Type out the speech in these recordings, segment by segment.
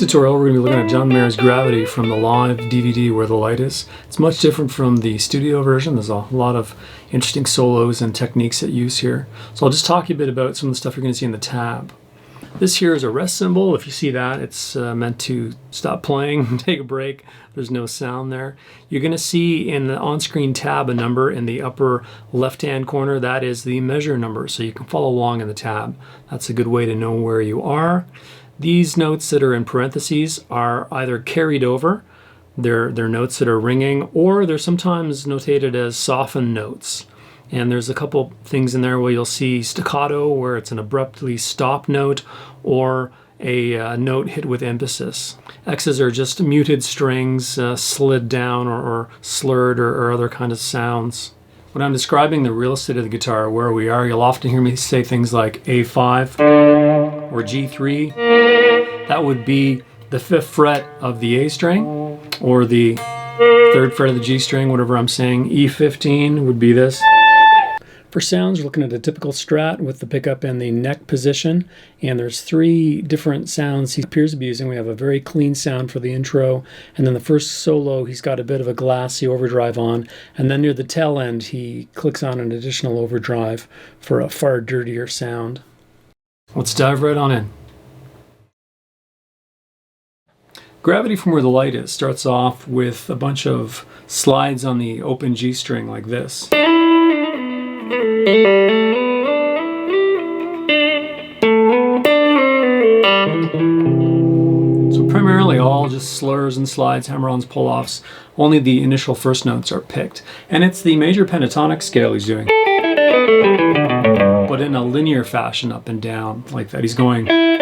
tutorial, we're going to be looking at John Mayer's Gravity from the live DVD, Where the Light Is. It's much different from the studio version. There's a lot of interesting solos and techniques at use here. So I'll just talk you a bit about some of the stuff you're going to see in the tab. This here is a rest symbol. If you see that, it's meant to stop playing, take a break. There's no sound there. You're going to see in the on-screen tab a number in the upper left-hand corner. That is the measure number, so you can follow along in the tab. That's a good way to know where you are. These notes that are in parentheses are either carried over, they're notes that are ringing, or they're sometimes notated as softened notes. And there's a couple things in there where you'll see staccato, where it's an abruptly stopped note, or a note hit with emphasis. X's are just muted strings, slid down or slurred or other kind of sounds. When I'm describing the real estate of the guitar, where we are, you'll often hear me say things like A5 or G3. That would be the 5th fret of the A string, or the 3rd fret of the G string, whatever I'm saying. E15 would be this. For sounds, we're looking at a typical Strat with the pickup in the neck position, and there's 3 different sounds he appears to be using. We have a very clean sound for the intro, and then the first solo he's got a bit of a glassy overdrive on, and then near the tail end he clicks on an additional overdrive for a far dirtier sound. Let's dive right on in. Gravity from Where the Light Is starts off with a bunch of slides on the open G string like this. So primarily all just slurs and slides, hammer-ons, pull-offs. Only the initial first notes are picked. And it's the major pentatonic scale he's doing, but in a linear fashion, up and down like that. He's going like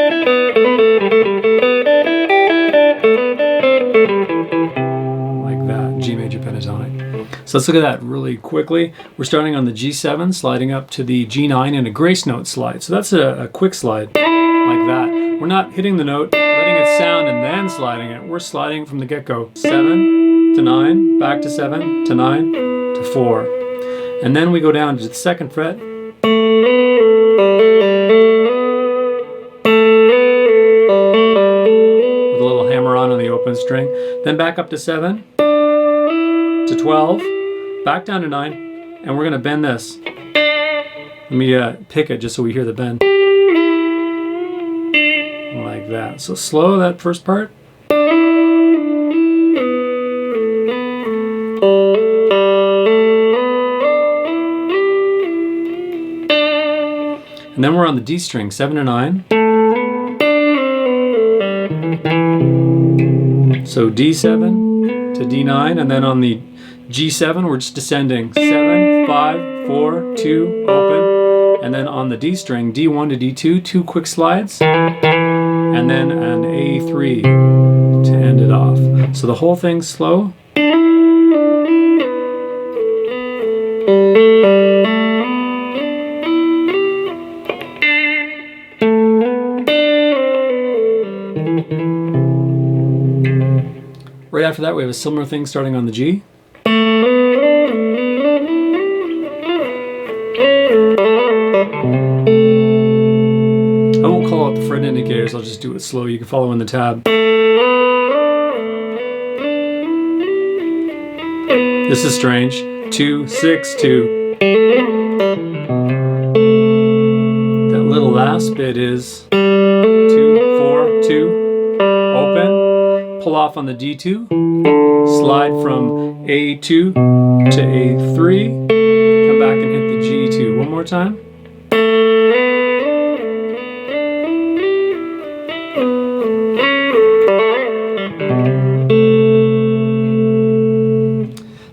that, G major pentatonic. So let's look at that really quickly. We're starting on the G7, sliding up to the G9 in a grace note slide. So that's a quick slide like that. We're not hitting the note, letting it sound, and then sliding it. We're sliding from the get-go. 7 to 9, back to 7 to 9 to 4. And then we go down to the 2nd fret. With a little hammer-on the open string. Then back up to 7 to 12. Back down to 9, and we're going to bend this. Let me pick it just so we hear the bend. Like that. So slow that first part. And then we're on the D string, 7 to 9. So D7 to D9, and then on the G7, we're just descending 7, 5, 4, 2, open. And then on the D string, D1 to D2, 2 quick slides. And then an A3 to end it off. So the whole thing's slow. Right after that, we have a similar thing starting on the G. I won't call out the fret indicators, I'll just do it slow. You can follow in the tab. This is strange. 2, 6, 2. That little last bit is 2, 4, 2. Open. Pull off on the D2. Slide from A2 to A3. Come back and hit the G2 one more time.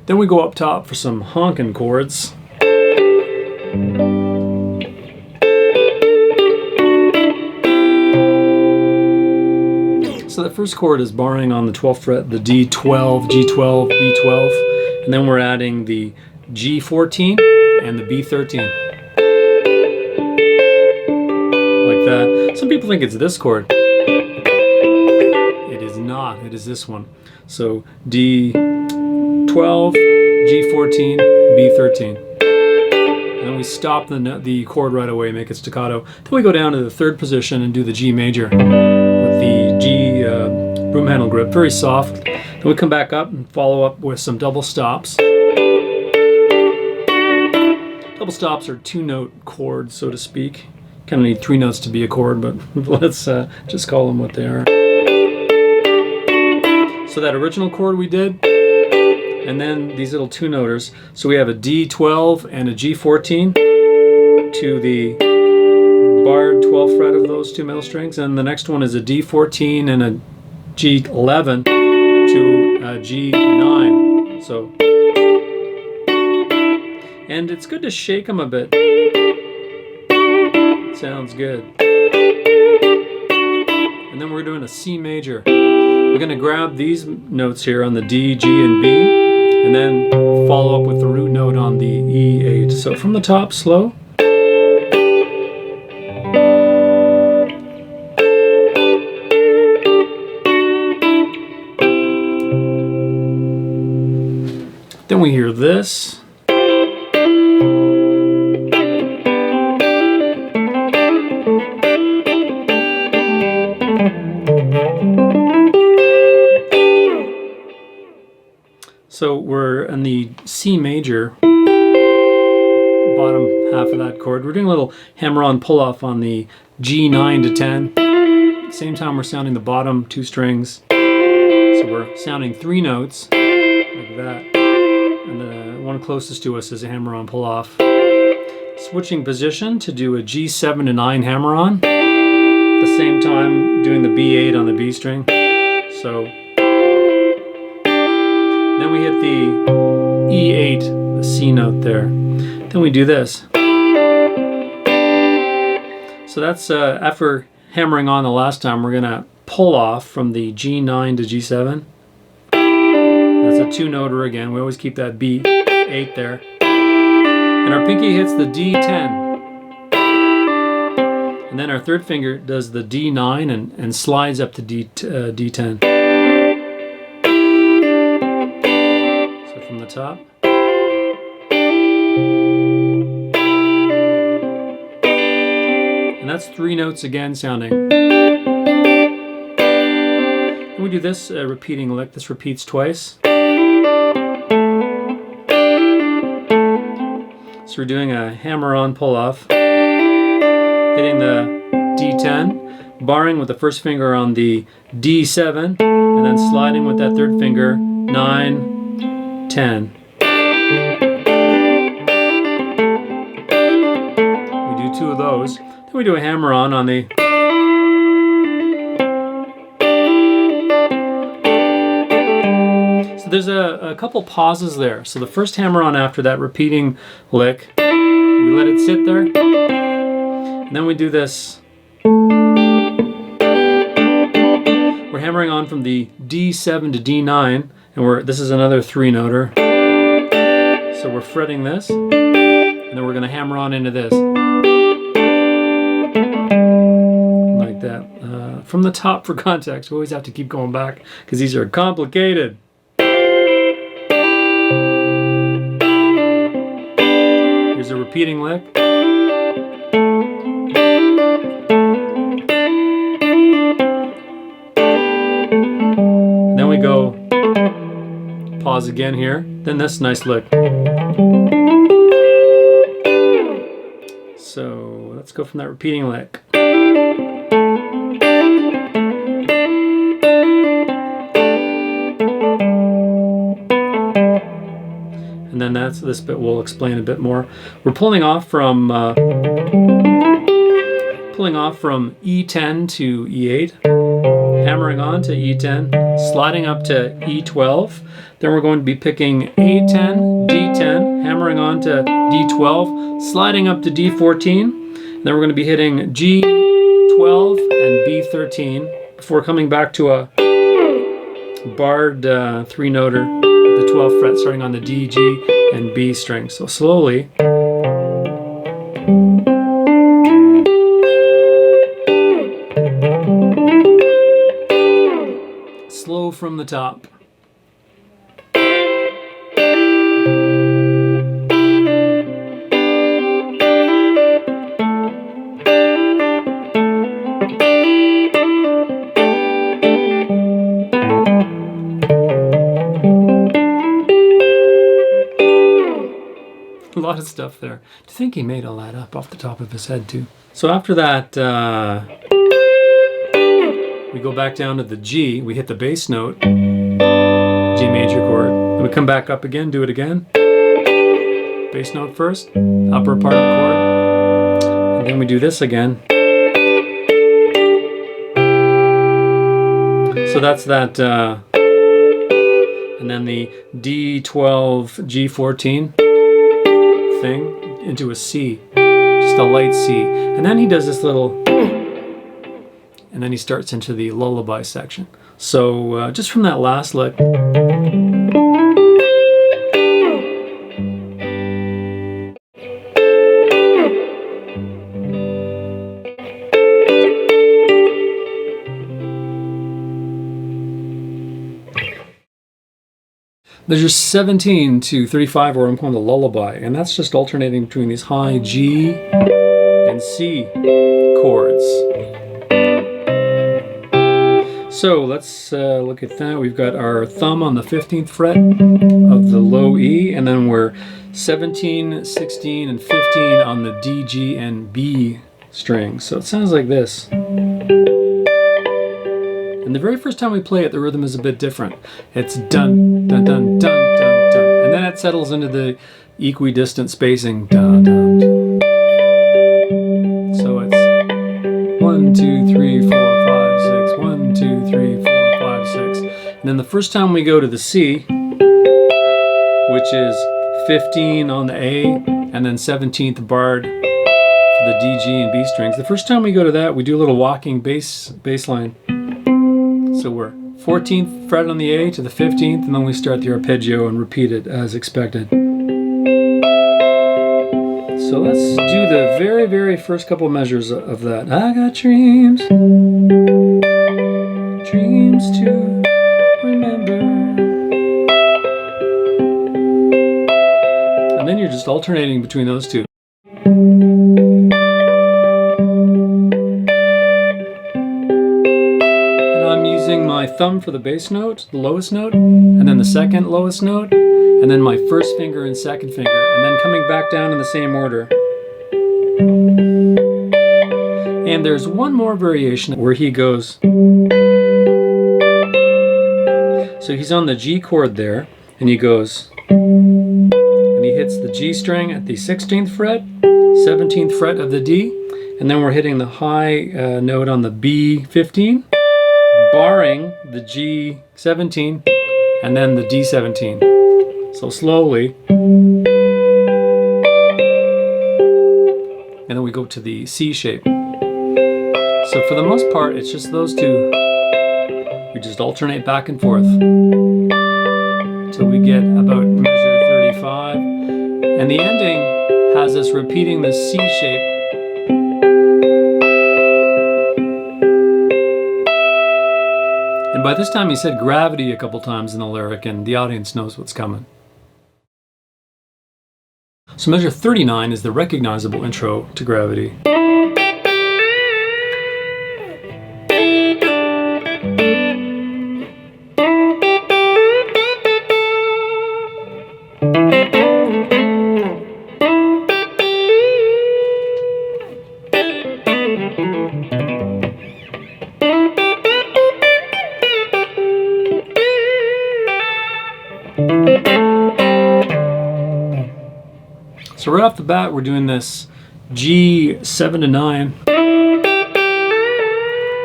Then we go up top for some honkin' chords. So the first chord is barring on the 12th fret, the D12, G12, B12, and then we're adding the G14 and the B13. Like that. Some people think it's this chord. It is not, it is this one. So D12, G14, B13. And then we stop the chord right away, make it staccato. Then we go down to the 3rd position and do the G major with the G broom handle grip, very soft. Then we come back up and follow up with some double stops. Double stops are 2-note chords, so to speak. Kind of need 3 notes to be a chord, but let's just call them what they are. So that original chord we did, and then these little 2-noters. So we have a D12 and a G14 to the barred 12th fret of those 2 middle strings, and the next one is a D14 and a G11 to a G9. So, and it's good to shake them a bit. Sounds good. And then we're doing a C major. We're going to grab these notes here on the D, G, and B, and then follow up with the root note on the E8. So from the top, slow. Then we hear this. So we're in the C major, bottom half of that chord. We're doing a little hammer-on pull-off on the G9 to 10. At the same time, we're sounding the bottom 2 strings. So we're sounding 3 notes, like that. And the one closest to us is a hammer-on pull-off. Switching position to do a G7 to 9 hammer-on. At the same time, doing the B8 on the B string. So then we hit the E8, the C note there. Then we do this. So that's after hammering on the last time, we're gonna pull off from the G9 to G7. That's a 2-noter again. We always keep that B8 there. And our pinky hits the D10. And then our third finger does the D9 and slides up to D10. From the top. And that's 3 notes again sounding. And we do this repeating lick. This repeats twice. So we're doing a hammer-on pull-off, hitting the D10, barring with the first finger on the D7, and then sliding with that third finger, 9, 10. We do 2 of those. Then we do a hammer-on on the... So there's a couple pauses there. So the first hammer-on after that repeating lick, we let it sit there. And then we do this. We're hammering on from the D7 to D9. And this is another 3-noter. So we're fretting this, and then we're going to hammer on into this. Like that. From the top for context, we always have to keep going back because these are complicated. Here's a repeating lick. And then we go pause again here, then this nice lick. So let's go from that repeating lick. And then this bit we'll explain a bit more. We're pulling off from E10 to E8, hammering on to E10, sliding up to E12. Then we're going to be picking A10, D10, hammering on to D12, sliding up to D14. And then we're going to be hitting G12 and B13 before coming back to a barred 3-noter at the 12th fret, starting on the D, G, and B string. So slowly. Slow from the top. A lot of stuff there. Do you think he made all that up off the top of his head too? So after that, we go back down to the G. We hit the bass note, G major chord. Then we come back up again, do it again. Bass note first, upper part of the chord. And then we do this again. So that's that, and then the D12, G14 thing into a C, just a light C. And then he does this little, and then he starts into the lullaby section. So just from that last lick, there's your 17 to 35, or I'm calling the lullaby, and that's just alternating between these high G and C chords. So let's look at that. We've got our thumb on the 15th fret of the low E, and then we're 17, 16, and 15 on the D, G, and B strings. So it sounds like this. And the very first time we play it, the rhythm is a bit different. It's dun, dun, dun, dun, dun, dun. And then it settles into the equidistant spacing. Dun, dun, dun. So it's 1, 2, 3, 4, 5, 6. 1, 2, 3, 4, 5, 6. And then the first time we go to the C, which is 15 on the A, and then 17th barred for the D, G, and B strings. The first time we go to that, we do a little walking bass line. So we're 14th fret on the A to the 15th, and then we start the arpeggio and repeat it as expected. So let's do the very, very first couple measures of that. I got dreams, dreams to remember. And then you're just alternating between those two. My thumb for the bass note, the lowest note, and then the second lowest note, and then my first finger and second finger, and then coming back down in the same order. And there's one more variation where he goes. So he's on the G chord there, and he goes, and he hits the G string at the 16th fret, 17th fret of the D, and then we're hitting the high note on the B15. Barring the G17 and then the D17. So slowly. And then we go to the C shape. So for the most part, it's just those two. We just alternate back and forth till we get about measure 35. And the ending has us repeating the C shape. And by this time he said gravity a couple times in the lyric, and the audience knows what's coming. So measure 39 is the recognizable intro to Gravity. So right off the bat, we're doing this G7 to 9,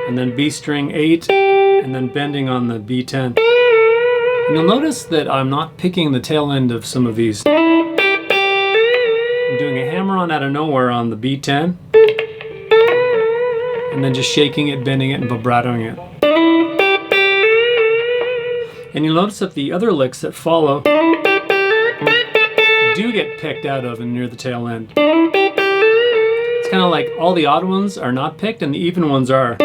and then B string 8, and then bending on the B10. And you'll notice that I'm not picking the tail end of some of these. I'm doing a hammer-on out of nowhere on the B10, and then just shaking it, bending it, and vibratoing it. And you'll notice that the other licks that follow do get picked out of and near the tail end. It's kind of like all the odd ones are not picked and the even ones are.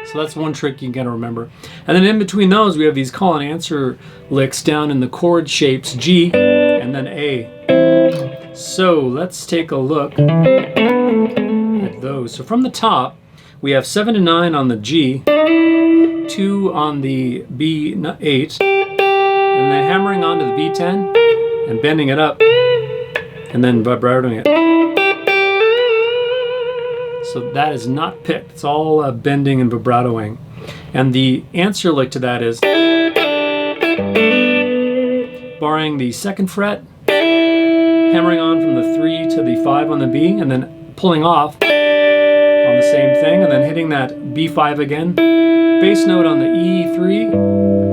So that's one trick you gotta remember. And then in between those, we have these call and answer licks down in the chord shapes G and then A. So let's take a look at those. So from the top, we have 7 to 9 on the G, 2 on the B8, and then hammering onto the B10 and bending it up, and then vibratoing it. So that is not picked. It's all bending and vibratoing. And the answer lick to that is barring the 2nd fret, hammering on from the 3 to the 5 on the B, and then pulling off on the same thing, and then hitting that B5 again. Bass note on the E3,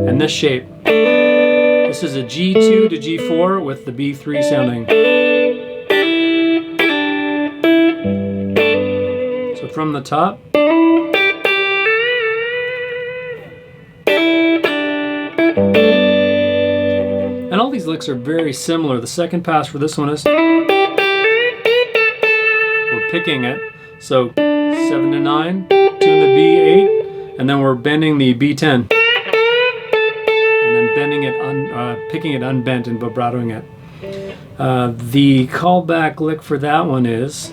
and this shape. This is a G2 to G4 with the B3 sounding. So from the top. And all these licks are very similar. The second pass for this one is we're picking it. So 7 to 9, tune the B8, and then we're bending the B10. And then bending it, picking it unbent and vibratoing it. The callback lick for that one is,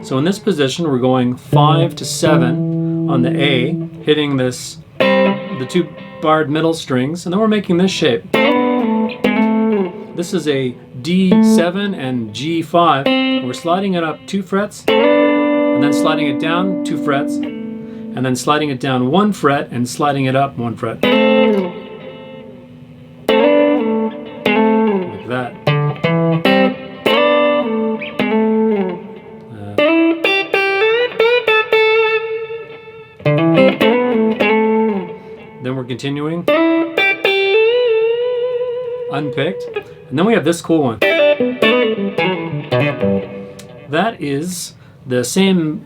so in this position we're going 5 to 7 on the A, hitting this, the 2 barred middle strings, and then we're making this shape. This is a D7 and G5. We're sliding it up 2 frets, and then sliding it down 2 frets, and then sliding it down 1 fret and sliding it up 1 fret. Like that. Then we're continuing. Unpicked. And then we have this cool one. That is the same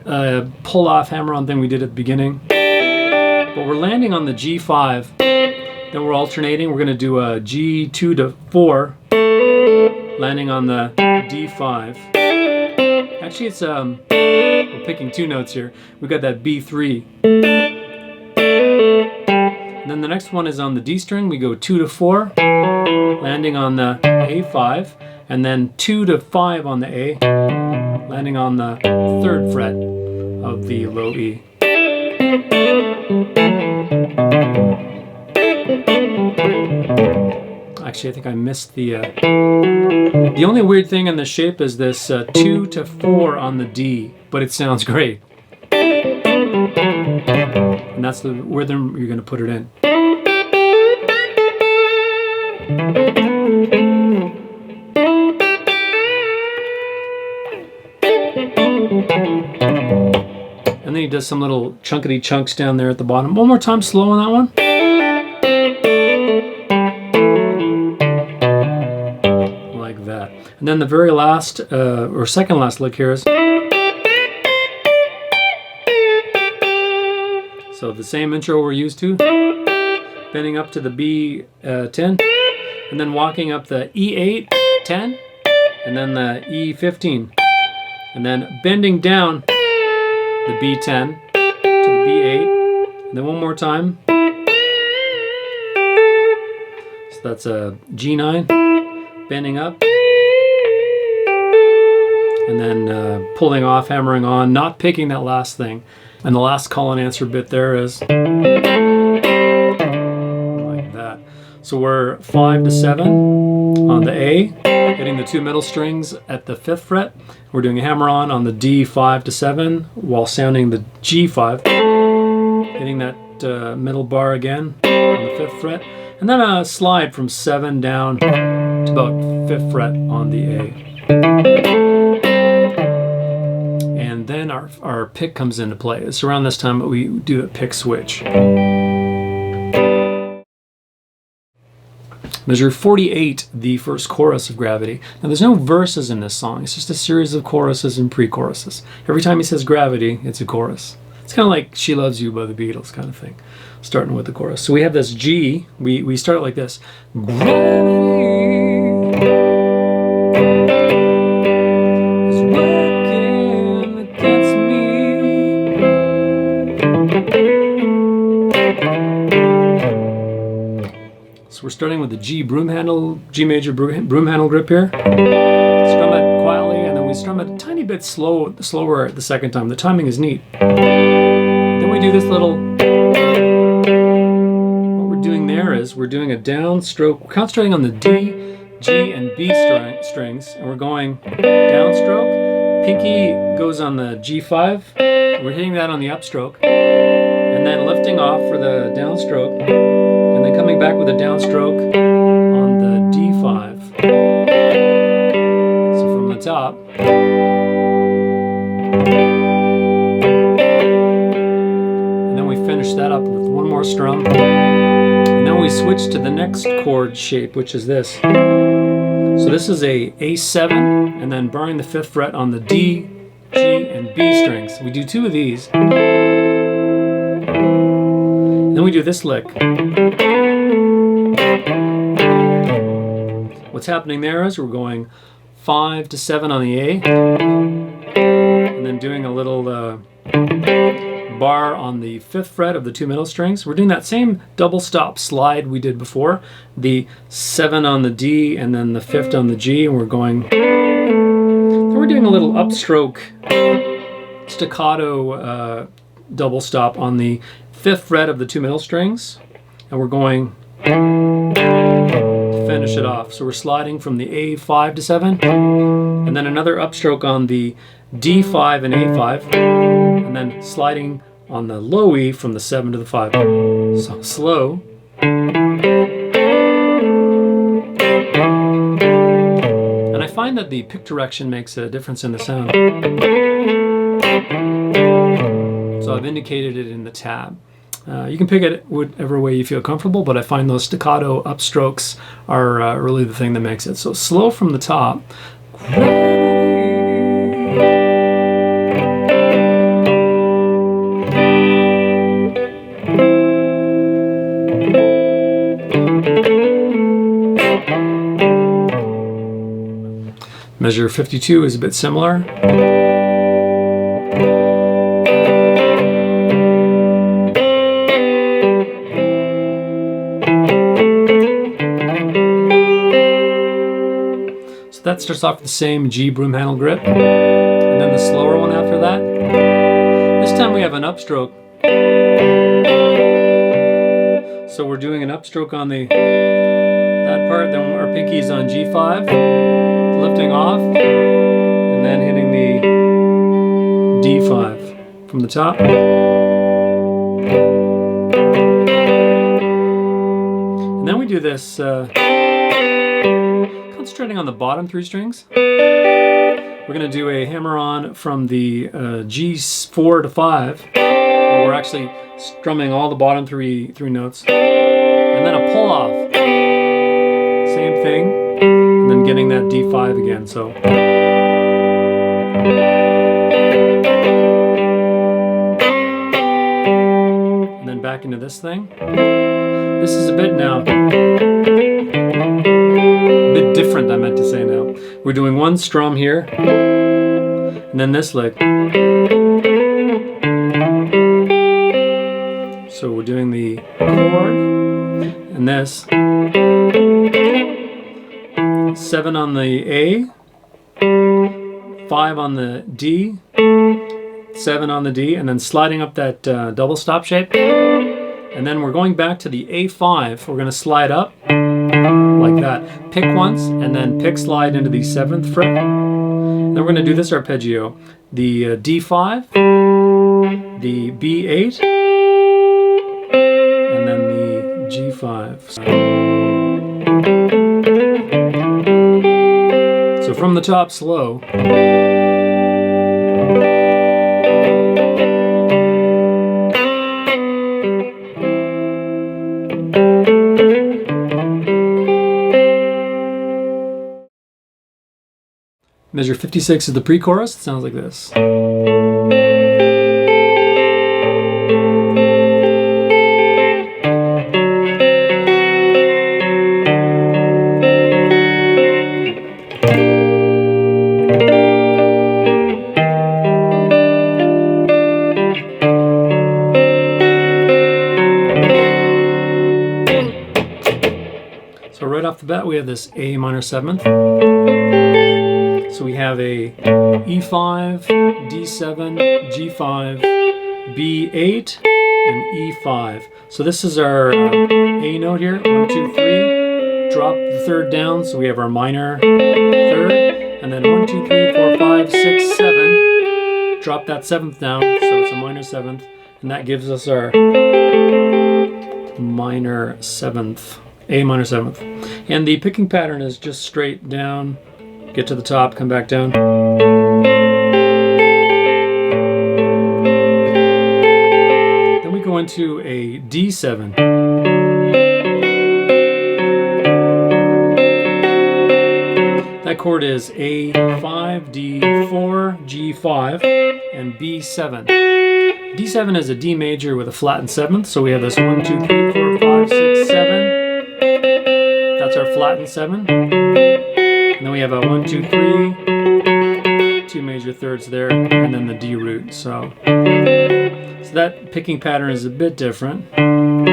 pull-off hammer-on thing we did at the beginning. But we're landing on the G5. Then we're alternating. We're going to do a G2 to 4, landing on the D5. Actually, it's we're picking 2 notes here. We've got that B3. And then the next one is on the D string. We go 2 to 4, landing on the A5, and then 2 to 5 on the A, landing on the 3rd fret of the low E. Actually, I think I missed the only weird thing in the shape is this 2 to 4 on the D, but it sounds great. And that's the rhythm you're going to put it in. And then he does some little chunkity chunks down there at the bottom. One more time, slow on that one. Like that. And then the very last, or second last lick here is. So the same intro we're used to, bending up to the B10, and then walking up the E8, 10, and then the E15, and then bending down the B10 to the B8, and then one more time. So that's a G9, bending up, and then pulling off, hammering on, not picking that last thing. And the last call and answer bit there is like that. So we're 5 to 7 on the A, hitting the 2 middle strings at the 5th fret. We're doing a hammer on the D 5 to 7 while sounding the G5, hitting that middle bar again on the 5th fret, and then a slide from 7 down to about 5th fret on the A. And then our pick comes into play. It's around this time that we do a pick switch. Measure 48, the first chorus of Gravity. Now there's no verses in this song. It's just a series of choruses and pre-choruses. Every time he says gravity, it's a chorus. It's kind of like She Loves You by the Beatles kind of thing, starting with the chorus. So we have this G. We start it like this. Gravity. We're starting with the G major broom handle grip here. Strum it quietly, and then we strum it a tiny bit slower the second time. The timing is neat. Then we do this little, what we're doing is we're doing a downstroke. We're concentrating on the D, G, and B strings, and we're going downstroke. Pinky goes on the G5. We're hitting that on the upstroke, and then lifting off for the downstroke, and then coming back with a downstroke on the D5. So from the top. And then we finish that up with one more strum. And then we switch to the next chord shape, which is this. So this is a A7, and then barring the 5th fret on the D, G, and B strings. We do 2 of these. Then we do this lick. What's happening there is we're going 5 to 7 on the A, and then doing a little bar on the 5th fret of the 2 middle strings. We're doing that same double stop slide we did before, the 7 on the D and then the 5th on the G, and we're going. Then we're doing a little upstroke staccato double stop on the 5th fret of the 2 middle strings, and we're going to finish it off. So we're sliding from the A5 to 7, and then another upstroke on the D5 and A5, and then sliding on the low E from the 7 to the 5. So slow. And I find that the pick direction makes a difference in the sound. So I've indicated it in the tab. You can pick it whatever way you feel comfortable, but I find those staccato upstrokes are really the thing that makes it. So slow from the top. Measure 52 is a bit similar. That starts off with the same G broom handle grip, and then the slower one after that. This time we have an upstroke. So we're doing an upstroke on that part, then our pinky's on G5, lifting off, and then hitting the D5 from the top. And then we do this concentrating on the bottom 3 strings. We're going to do a hammer on from the G4 to 5. We're actually strumming all the bottom three notes. And then a pull off. Same thing. And then getting that D5 again. So. And then back into this thing. This is a bit now. Bit different, I meant to say now. We're doing one strum here, and then this lick. So we're doing the chord, and this. 7 on the A, 5 on the D, 7 on the D, and then sliding up that double stop shape. And then we're going back to the A5. We're going to slide up like that. Pick once, and then pick slide into the 7th fret. Then we're going to do this arpeggio. The D5, the B8, and then the G5. So from the top, slow. Measure 56 is the pre-chorus. It sounds like this. So right off the bat, we have this A minor 7th. So we have a E5, D7, G5, B8, and E5. So this is our A note here, 1, 2, 3. Drop the third down, so we have our minor third, and then 1, 2, 3, 4, 5, 6, 7. Drop that seventh down, so it's a minor seventh, and that gives us our minor seventh, A minor seventh. And the picking pattern is just straight down, get to the top, come back down. Then we go into a D7. That chord is A5, D4, G5, and B7. D7 is a D major with a flattened seventh, so we have this 1, 2, 3, 4, 5, 6, 7. That's our flattened 7. And then we have a 1, 2, 3, 2 major thirds there, and then the D root. So that picking pattern is a bit different. 1,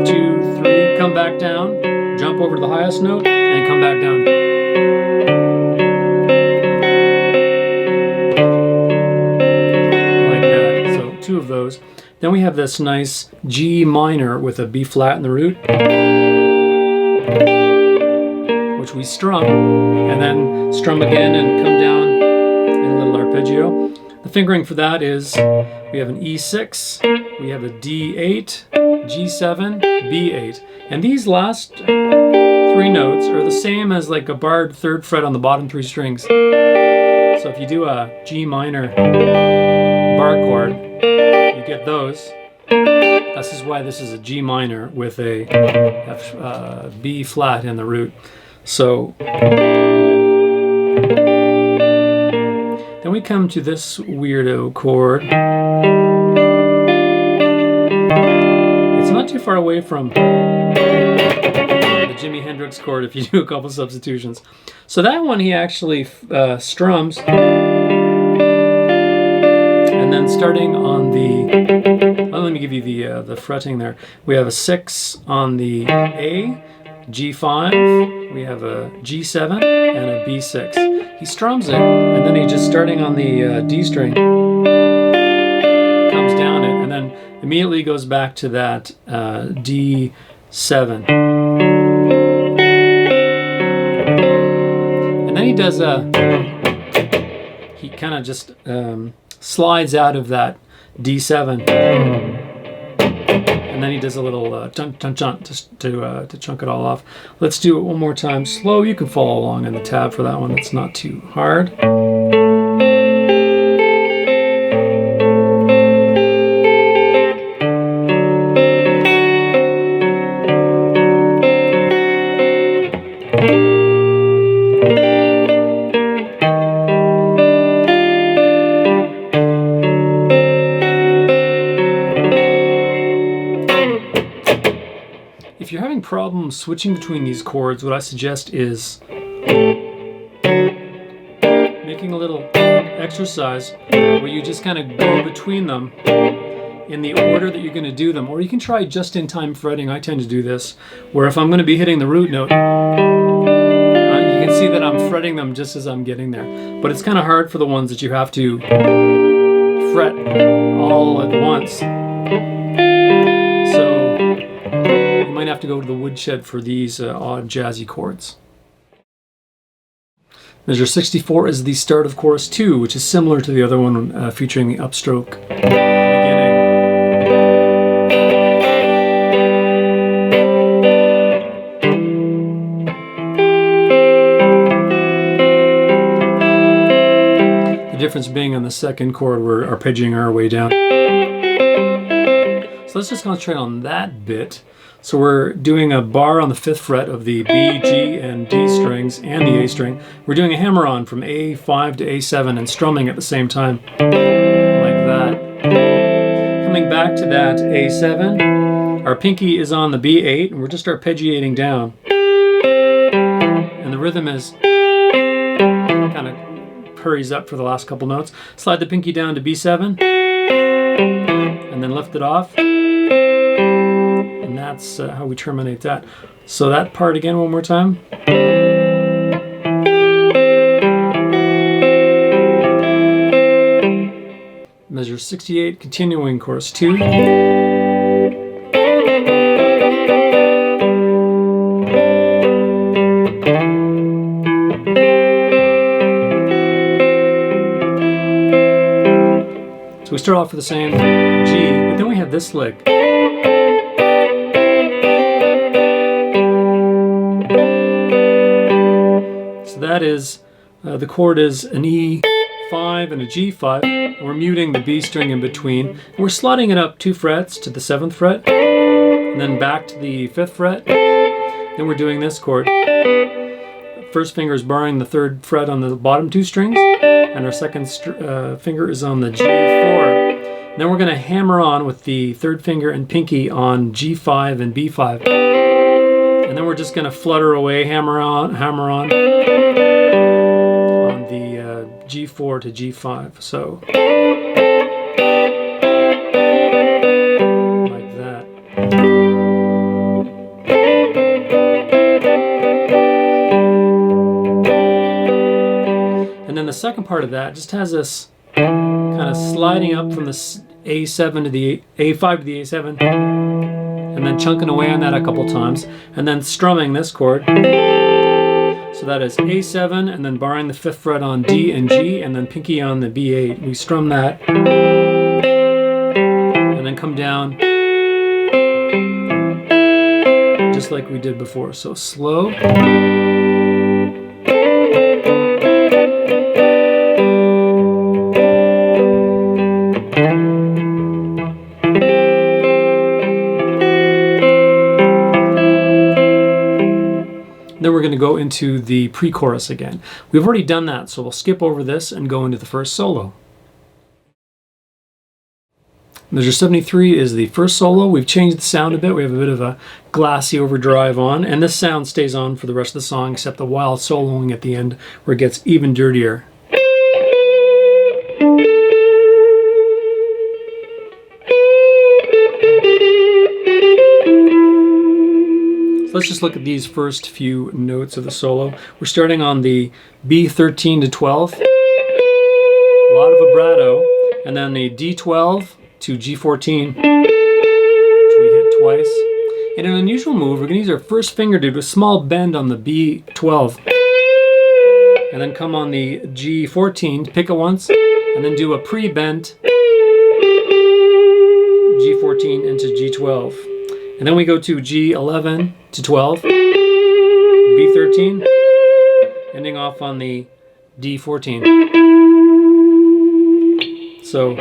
2, 3, come back down, jump over to the highest note, and come back down. Two of those. Then we have this nice G minor with a B flat in the root, which we strum, and then strum again and come down in a little arpeggio. The fingering for that is we have an E6, we have a D8, G7, B8. And these last three notes are the same as like a barred third fret on the bottom three strings. So if you do a G minor bar chord, you get those. This is why this is a G minor with a B flat in the root. So then we come to this weirdo chord. It's not too far away from the Jimi Hendrix chord if you do a couple substitutions. So that one he actually strums. And then starting on the, let me give you the fretting there. We have a 6 on the A, G5, we have a G7, and a B6. He strums it, and then he just starting on the D string, comes down it, and then immediately goes back to that D7. And then he does he kind of just slides out of that D7, and then he does a little chunk just to chunk it all off. Let's do it one more time slow. You can follow along in the tab for that one. It's not too hard. If you're having problems switching between these chords, what I suggest is making a little exercise where you just kind of go between them in the order that you're going to do them. Or you can try just-in-time fretting. I tend to do this, where if I'm going to be hitting the root note, you can see that I'm fretting them just as I'm getting there. But it's kind of hard for the ones that you have to fret all at once. So you might have to go to the woodshed for these odd jazzy chords. Measure 64 is the start of chorus 2, which is similar to the other one featuring the upstroke beginning. The difference being on the second chord, we're arpeggiating our way down. So let's just concentrate on that bit. So we're doing a bar on the 5th fret of the B, G, and D strings and the A string. We're doing a hammer-on from A5 to A7 and strumming at the same time, like that. Coming back to that A7, our pinky is on the B8, and we're just arpeggiating down. And the rhythm is kind of hurries up for the last couple notes. Slide the pinky down to B7, and then lift it off. And that's how we terminate that. So that part again one more time. Measure 68, continuing chorus 2. So we start off with the same G, but then we have this lick. So that is, the chord is an E5 and a G5. We're muting the B string in between. And we're sliding it up 2 frets to the 7th fret, and then back to the 5th fret. Then we're doing this chord. First finger is barring the 3rd fret on the bottom 2 strings, and our second finger is on the G4. Then we're going to hammer on with the 3rd finger and pinky on G5 and B5. And then we're just going to flutter away, hammer on the G4 to G5. So, like that. And then the second part of that just has us kind of sliding up from the A7 to the A5 to the A7, and then chunking away on that a couple times, and then strumming this chord. So that is A7, and then barring the 5th fret on D and G, and then pinky on the B8. We strum that, and then come down just like we did before. So slow. Then we're going to go into the pre-chorus again. We've already done that, so we'll skip over this and go into the first solo. Measure 73 is the first solo. We've changed the sound a bit. We have a bit of a glassy overdrive on, and this sound stays on for the rest of the song, except the wild soloing at the end where it gets even dirtier. Let's just look at these first few notes of the solo. We're starting on the B13 to 12, a lot of vibrato, and then the D12 to G14, which we hit twice. In an unusual move, we're going to use our first finger to do a small bend on the B12, and then come on the G14, pick it once, and then do a pre-bent G14 into G12. And then we go to G11 to 12, B13, ending off on the D14. So,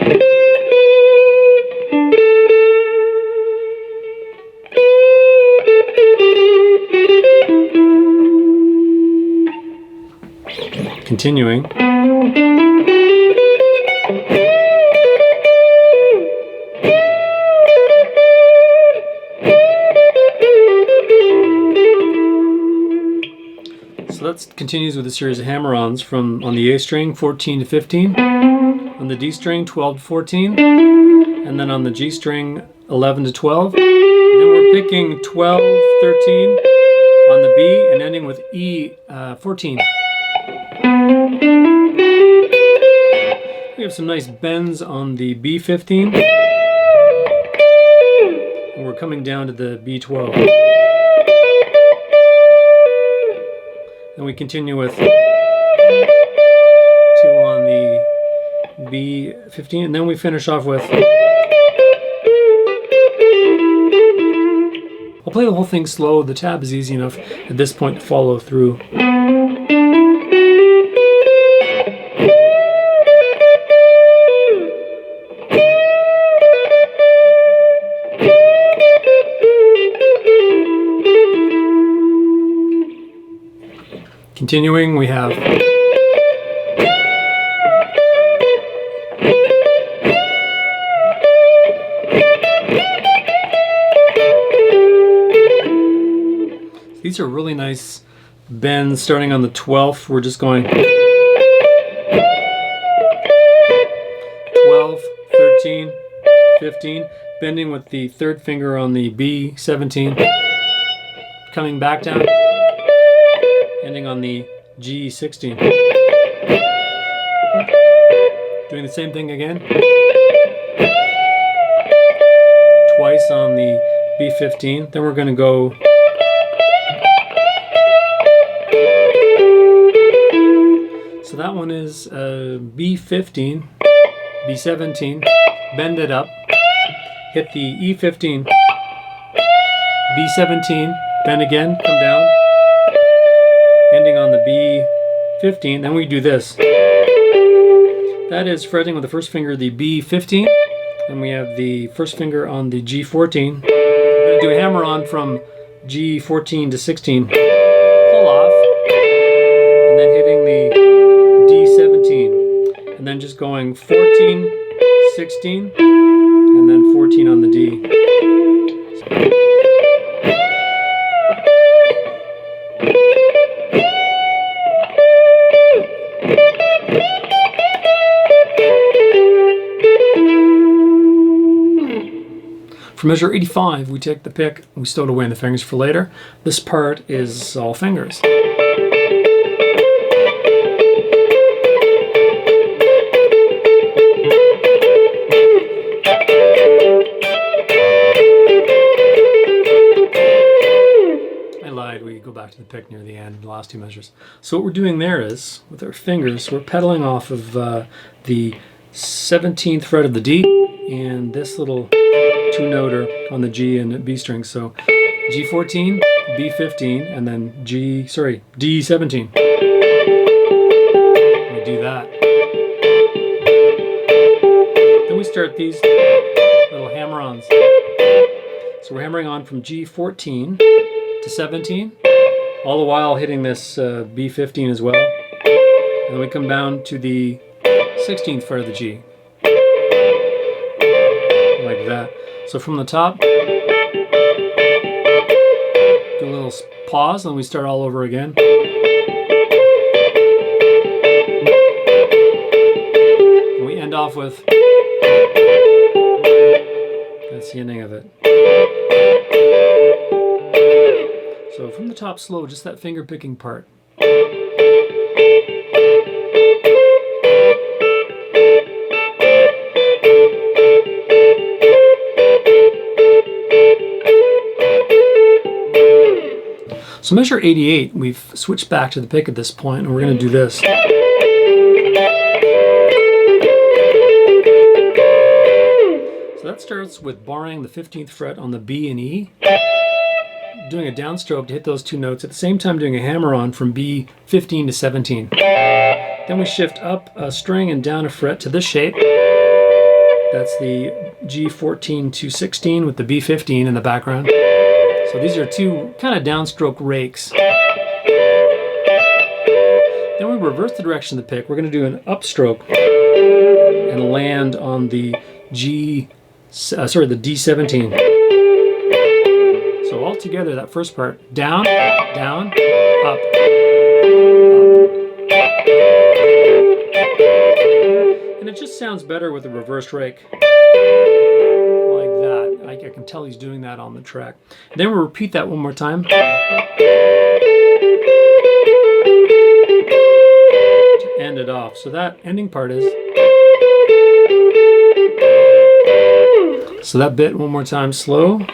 continuing. So that continues with a series of hammer-ons from on the A string 14 to 15, on the D string 12 to 14, and then on the G string 11 to 12. Then we're picking 12, 13 on the B and ending with E 14. We have some nice bends on the B15, and we're coming down to the B12. Then we continue with 2 on the B15, and then we finish off with... I'll play the whole thing slow. The tab is easy enough at this point to follow through. Continuing, we have these are really nice bends starting on the 12th. We're just going 12, 13, 15, bending with the 3rd finger on the B17, coming back down, ending on the G16. Doing the same thing again. twice on the B15. Then we're going to go so that one is B15, B17, bend it up, hit the E15, B17, bend again, come down, ending on the B15. Then we do this. That is fretting with the first finger the B15, and we have the first finger on the G14. We're going to do a hammer on from G14 to 16, pull off, and then hitting the D17, and then just going 14, 16, and then 14 on the D. For measure 85, we take the pick, we stow it away in the fingers for later. This part is all fingers. I lied, we go back to the pick near the end, the last two measures. So what we're doing there is, with our fingers, we're pedaling off of the 17th fret of the D and this little two-noter on the G and B string. So G14, B15, and then D17. We do that. Then we start these little hammer-ons. So we're hammering on from G14 to 17, all the while hitting this B15 as well. And then we come down to the 16th fret of the G. Like that. So from the top, do a little pause, and we start all over again. And we end off with, that's the ending of it. So from the top slow, just that finger picking part. So measure 88, we've switched back to the pick at this point, and we're going to do this. So that starts with barring the 15th fret on the B and E, doing a downstroke to hit those two notes, at the same time doing a hammer on from B15 to 17. Then we shift up a string and down a fret to this shape. That's the G14 to 16 with the B15 in the background. So these are two kind of downstroke rakes. Then we reverse the direction of the pick. We're going to do an upstroke and land on the the D17. So all together, that first part, down, down, up, up. And it just sounds better with a reversed rake. I can tell he's doing that on the track. And then we'll repeat that one more time. To end it off. So that ending part is. So that bit one more time, slow.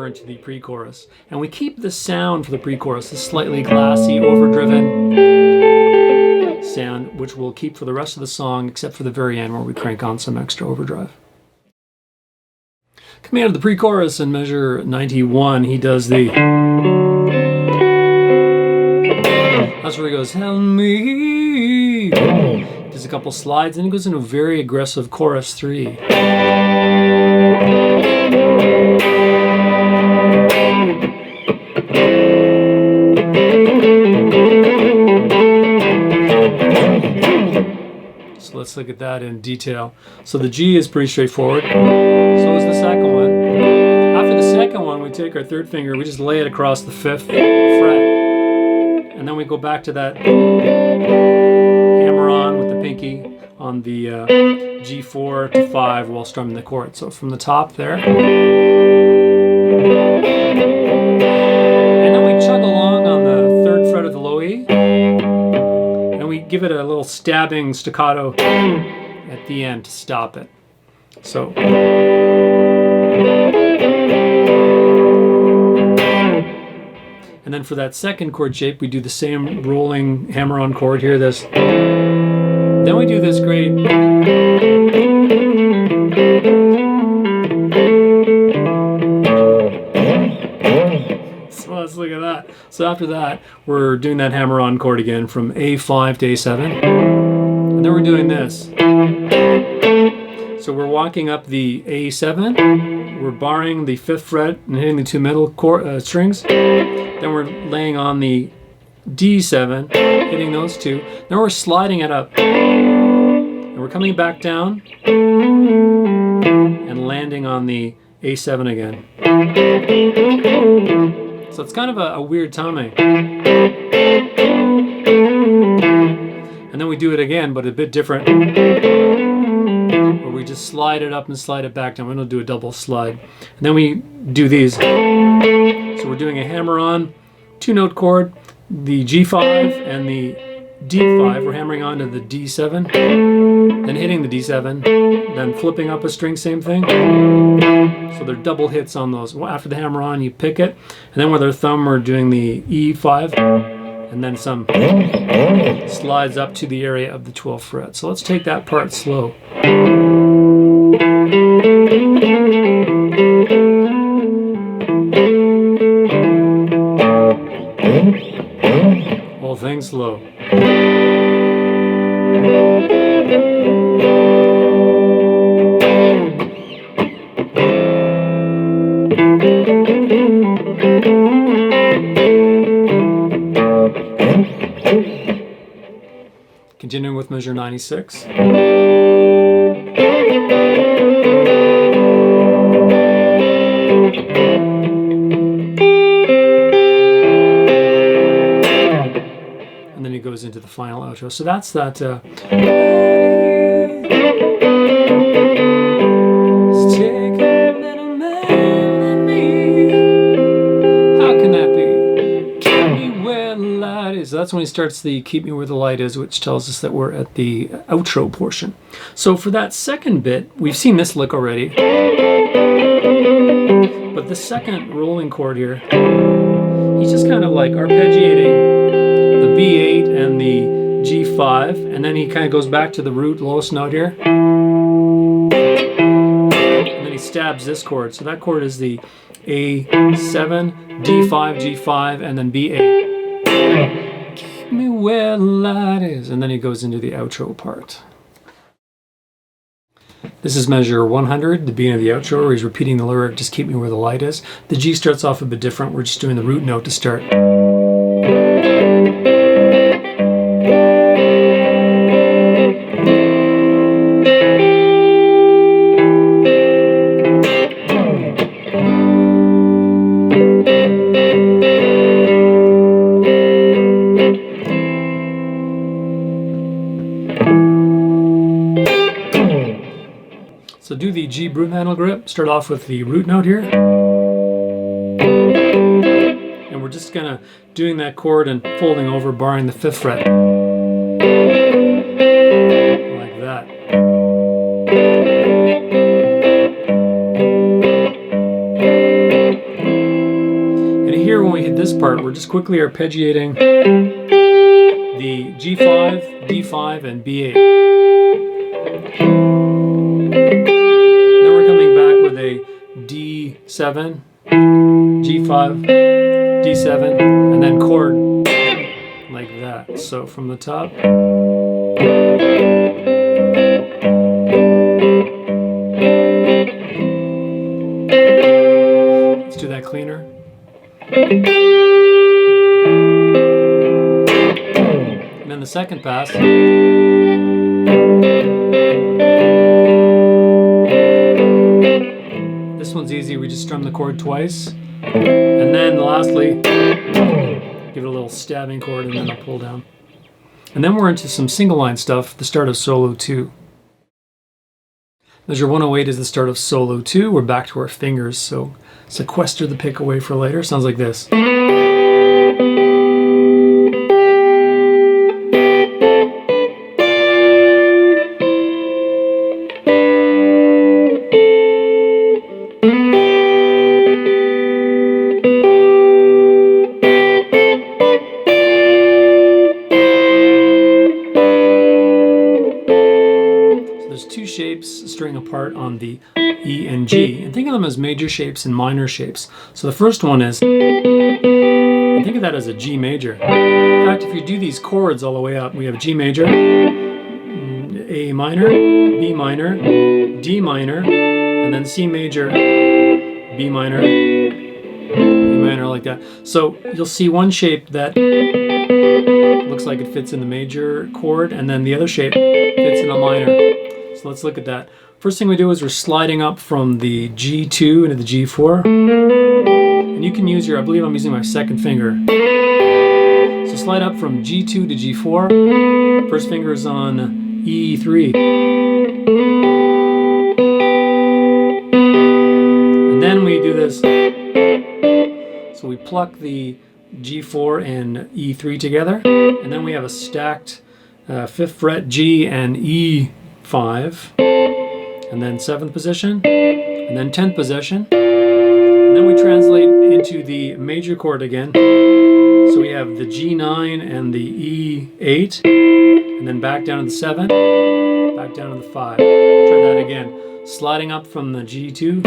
Into the pre-chorus, and we keep the sound for the pre-chorus, the slightly glassy, overdriven sound, which we'll keep for the rest of the song, except for the very end where we crank on some extra overdrive. Coming out of the pre-chorus in measure 91, he does the. That's where he goes, "Help me." Does a couple slides, and he goes into a very aggressive chorus 3. So let's look at that in detail. So the G is pretty straightforward. So is the second one. After the second one, we take our third finger, we just lay it across the 5th fret. And then we go back to that hammer on with the pinky on the G4 to 5 while strumming the chord. So from the top there. And then we chug along on the 3rd fret of the low give it a little stabbing staccato at the end to stop it. So. And then for that second chord shape, we do the same rolling hammer-on chord here. This. Then we do this great. So let's look at that. So after that, we're doing that hammer-on chord again from A5 to A7. And then we're doing this. So we're walking up the A7. We're barring the 5th fret and hitting the 2 middle strings. Then we're laying on the D7, hitting those 2. Then we're sliding it up. And we're coming back down and landing on the A7 again. So it's kind of a weird timing. And then we do it again, but a bit different. Where we just slide it up and slide it back down. We're going to do a double slide. And then we do these. So we're doing a hammer-on 2-note chord, the G5 and the D5. We're hammering onto the D7, then hitting the D7, then flipping up a string, same thing. So they're double hits on those. After the hammer-on, you pick it, and then with our thumb, we're doing the E5, and then some slides up to the area of the 12th fret. So let's take that part slow. Whole thing slow. Continuing with measure 96. And then he goes into the final outro. So that's that. So that's when he starts the Keep Me Where the Light Is, which tells us that we're at the outro portion. So for that second bit, we've seen this lick already. But the second rolling chord here, he's just kind of like arpeggiating the B8 and the G5, and then he kind of goes back to the root lowest note here. And then he stabs this chord. So that chord is the A7, D5, G5, and then B8. Keep me where the light is. And then he goes into the outro part. This is measure 100, the beginning of the outro, where he's repeating the lyric, just keep me where the light is. The G starts off a bit different. We're just doing the root note to start. So do the G broom handle grip, start off with the root note here. And we're just gonna doing that chord and folding over, barring the 5th fret. Like that. And here when we hit this part, we're just quickly arpeggiating the G5, D5, and B8. A D7, G5, D7, and then chord like that. So from the top. Let's do that cleaner. And then the second pass. This one's easy, we just strum the chord twice. And then lastly, give it a little stabbing chord and then I'll pull down. And then we're into some single line stuff, the start of solo 2. Measure 108 is the start of solo 2. We're back to our fingers, so sequester the pick away for later. Sounds like this. shapes string apart on the E and G, and think of them as major shapes and minor shapes. So the first one is, think of that as a G major. In fact, if you do these chords all the way up, we have G major, A minor, B minor, D minor, and then C major, B minor, E minor, like that. So you'll see one shape that looks like it fits in the major chord, and then the other shape fits in a minor. So let's look at that. First thing we do is we're sliding up from the G2 into the G4. And you can use your, I believe I'm using my second finger. So slide up from G2 to G4. First finger is on E3. And then we do this. So we pluck the G4 and E3 together. And then we have a stacked 5th fret G and E5. And then 7th position. And then 10th position. And then we translate into the major chord again. So we have the G9 and the E8, and then back down to the 7, back down to the 5. Try that again. Sliding up from the G2.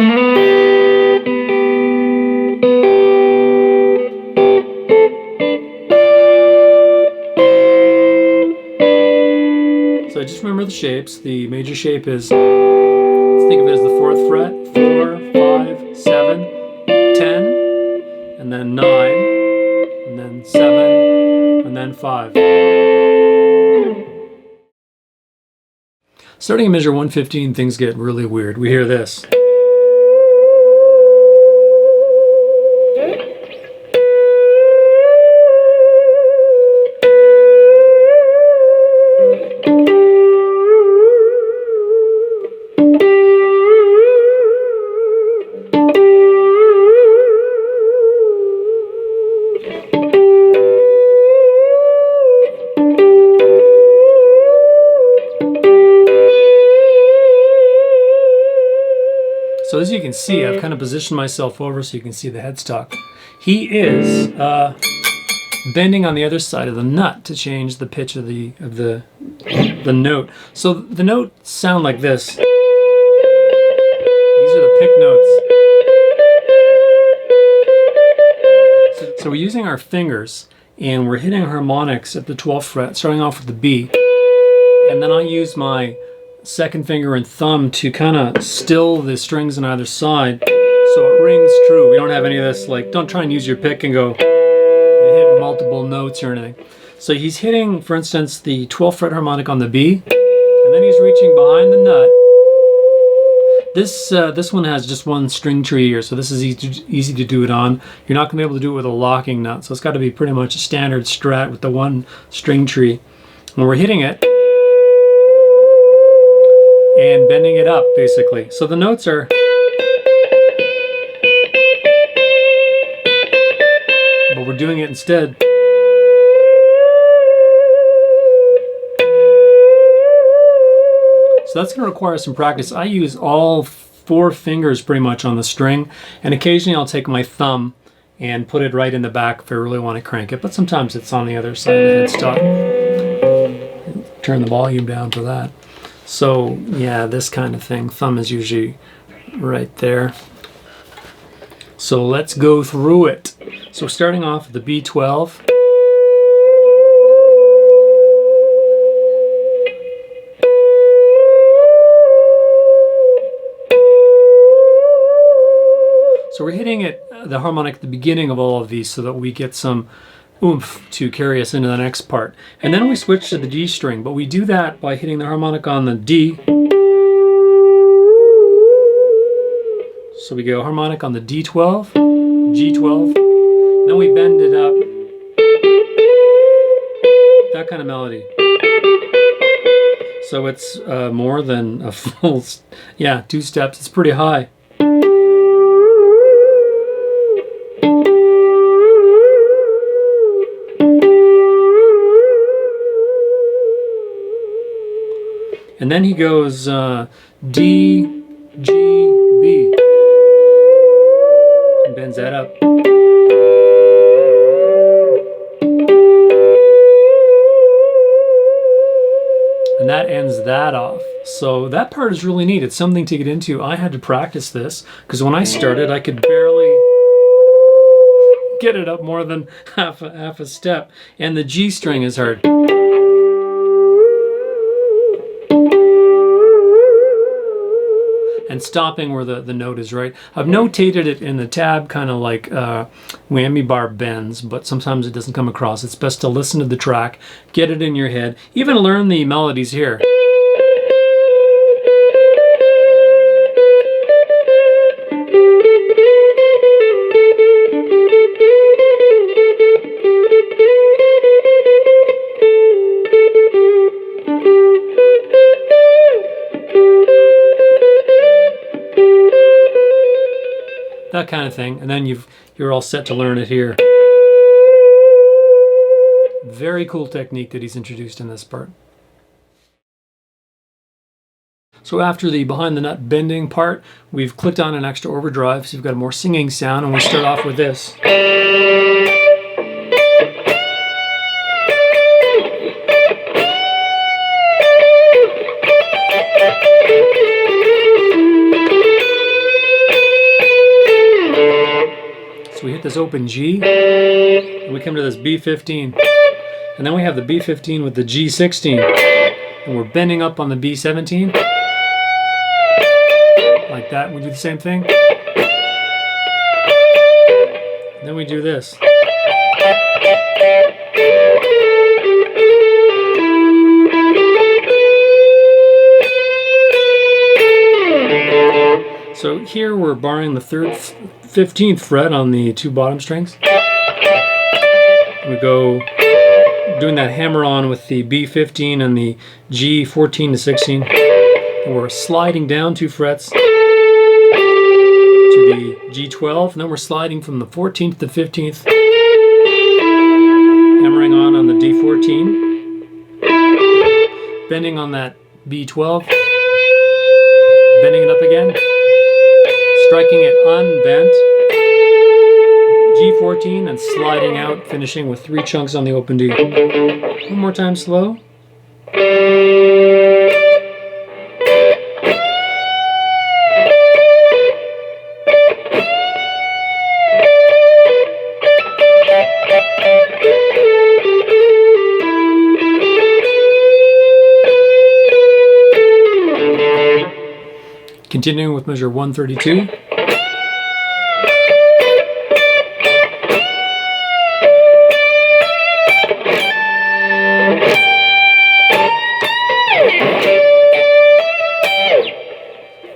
So just remember the shapes. The major shape is, let's think of it as the 4th fret, 4, 5, 7, 10, and then 9, and then 7, and then 5. Starting at measure 115, things get really weird. We hear this. So as you can see, I've kind of positioned myself over so you can see the headstock. He is bending on the other side of the nut to change the pitch of the note. So the notes sound like this. These are the pick notes. So we're using our fingers and we're hitting harmonics at the 12th fret, starting off with the B. And then I use my second finger and thumb to kind of still the strings on either side so it rings true. We don't have any of this, like, don't try and use your pick and go and hit multiple notes or anything. So he's hitting, for instance, the 12th fret harmonic on the B, and then he's reaching behind the nut. This one has just one string tree here, so this is easy to do it on. You're not going to be able to do it with a locking nut, so it's got to be pretty much a standard strat with the one string tree. When we're hitting it, and bending it up, basically. So the notes are, but we're doing it instead. So that's going to require some practice. I use all 4 fingers pretty much on the string, and occasionally I'll take my thumb and put it right in the back if I really want to crank it, but sometimes it's on the other side of the headstock. Turn the volume down for that. So yeah, this kind of thing. Thumb is usually right there. So let's go through it. So starting off with the B12. So we're hitting it, the harmonic at the beginning of all of these so that we get some oomph to carry us into the next part. And then we switch to the D string, but we do that by hitting the harmonic on the D. So we go harmonic on the D12, G12, and then we bend it up. That kind of melody. So it's more than a full, 2 steps. It's pretty high. And then he goes D, G, B, and bends that up. And that ends that off. So that part is really neat. It's something to get into. I had to practice this because when I started, I could barely get it up more than half a step. And the G string is hard. And stopping where the note is right. I've notated it in the tab, kind of like whammy bar bends, but sometimes it doesn't come across. It's best to listen to the track, get it in your head, even learn the melodies here. That kind of thing, and then you're all set to learn it here. Very cool technique that he's introduced in this part. So after the behind the nut bending part, we've clicked on an extra overdrive, so you've got a more singing sound, and we start off with this. So we hit this open G, and we come to this B15. And then we have the B15 with the G16. And we're bending up on the B17. Like that. We do the same thing. And then we do this. So here we're barring the 15th fret on the two bottom strings. We go doing that hammer on with the B15 and the G14 to 16. And we're sliding down 2 frets to the G12. And then we're sliding from the 14th to 15th. Hammering on the D14. Bending on that B12. Bending it up again. Striking it unbent, G14, and sliding out, finishing with 3 chunks on the open D. One more time slow. Continuing with measure 132.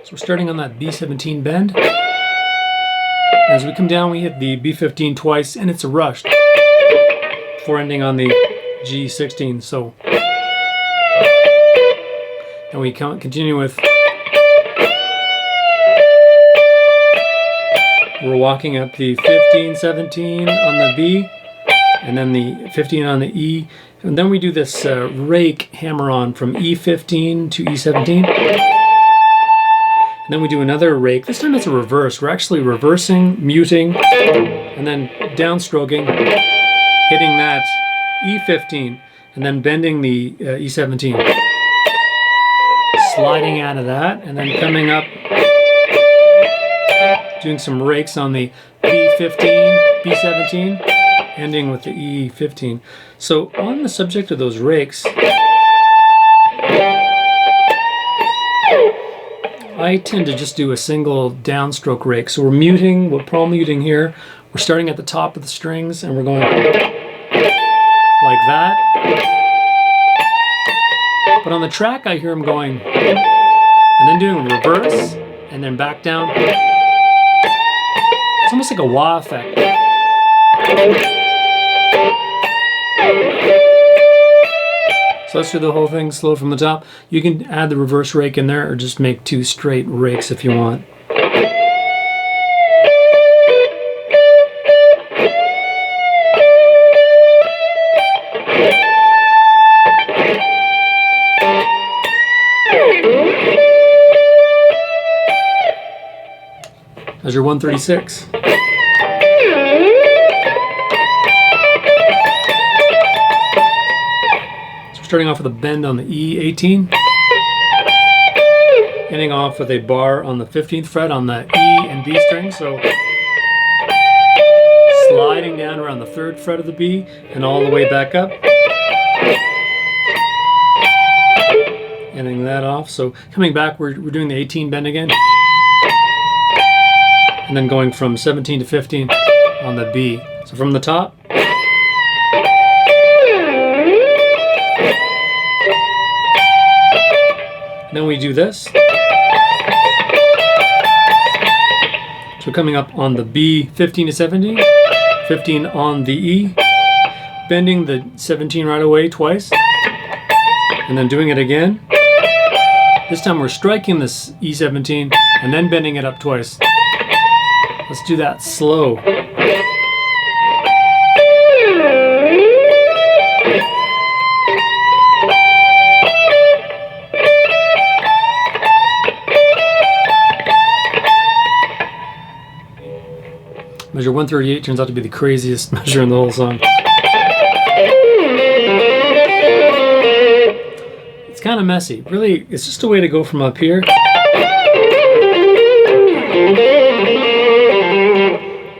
So we're starting on that B17 bend. As we come down, we hit the B15 twice, and it's a rush before ending on the G16. So, and we continue with. We're walking up the 15, 17 on the B, and then the 15 on the E. And then we do this rake hammer on from E15 to E17. And then we do another rake. This time it's a reverse. We're actually reversing, muting, and then downstroking, hitting that E15, and then bending the E17. Sliding out of that, and then coming up, doing some rakes on the B15, B17, ending with the E15. So on the subject of those rakes, I tend to just do a single downstroke rake. So we're muting, we're palm-muting here. We're starting at the top of the strings, and we're going like that. But on the track, I hear him going, and then doing reverse, and then back down. It's almost like a wah effect. So let's do the whole thing slow from the top. You can add the reverse rake in there or just make 2 straight rakes if you want. Measure 136. So we're Starting off with a bend on the E18, ending off with a bar on the 15th fret on the E and B string. So sliding down around the 3rd fret of the B and all the way back up. Ending that off. So coming back, we're doing the 18 bend again. And then going from 17 to 15 on the B. So from the top. And then we do this. So coming up on the B, 15 to 17, 15 on the E, bending the 17 right away twice, and then doing it again. This time we're striking this E17 and then bending it up twice. Let's do that slow. Measure 138 turns out to be the craziest measure in the whole song. It's kind of messy. Really, it's just a way to go from up here.